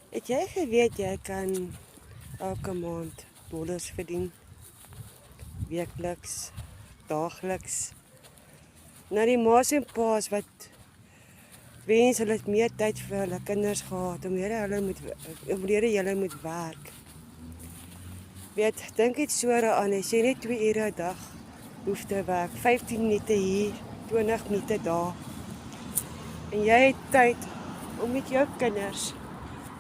Het jy geweet jy kan elke maand dollars verdien? Weekliks, daagliks. Nou die ma's en pa's wat wens hulle het meer tyd vir hulle kinders gehad, omrede hulle moet werk. Weet, dink iets so daaraan, as jy net 2 ure 'n dag hoef te werk, 15 minute hier, 20 minute daar. En jy het tyd om met jou kinders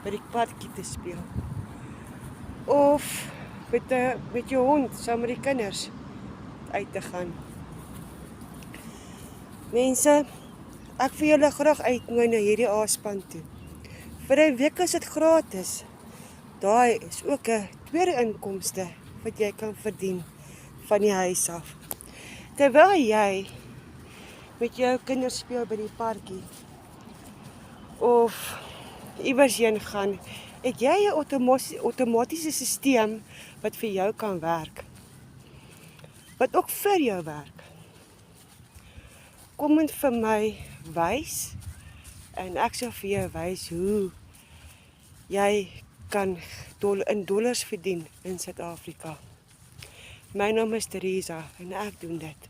by die parkie te speel. Of met jou hond, saam met die kinders uit te gaan. Mense, ek wil julle graag uitnooi na hierdie A-span toe. Vir 'n week is dit gratis. Daai is ook 'n tweede inkomste wat jy kan verdien van die huis af. Terwyl jy met jou kinders speel by die parkie of iewers heen gaan, het jy 'n outomatiese stelsel wat vir jou kan werk. Wat ook vir jou werk. Kom en vir my wys en ek sal vir jou wys hoe jy kan in dollars verdien in Suid-Afrika. My naam is Teresa en ek doen dit.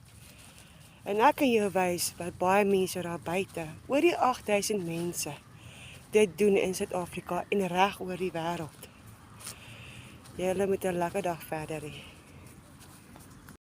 En ek kan jou wys wat baie mense daar buite, oor die 8000 mense, dit doen in Suid-Afrika en reg oor die wêreld. Julle moet 'n lekker dag verder hê.